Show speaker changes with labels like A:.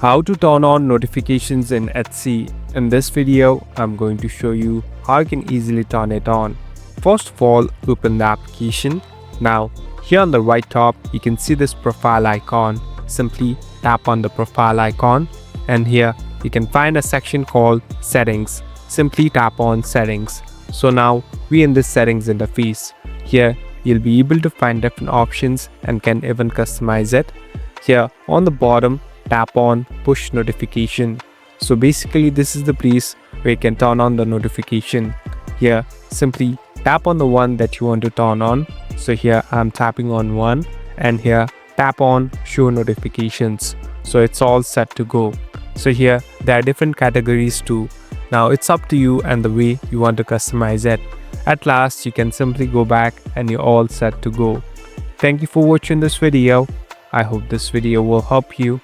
A: How to turn on notifications in Etsy. In this video, I'm going to show you how you can easily turn it on. First of all, open the application. Now, here on the right top, you can see this profile icon. Simply tap on the profile icon, and here you can find a section called Settings. Simply tap on Settings. So now we're in this Settings interface. Here, you'll be able to find different options and can even customize it. Here on the bottom, tap on Push Notification. So basically this is the place where you can turn on the notification. Here simply tap on the one that you want to turn on. So here I'm tapping on one, and here tap on Show Notifications. So it's all set to go. So here there are different categories too. Now it's up to you and the way you want to customize it. At last you can simply go back and you're all set to go. Thank you for watching this video. I hope this video will help you.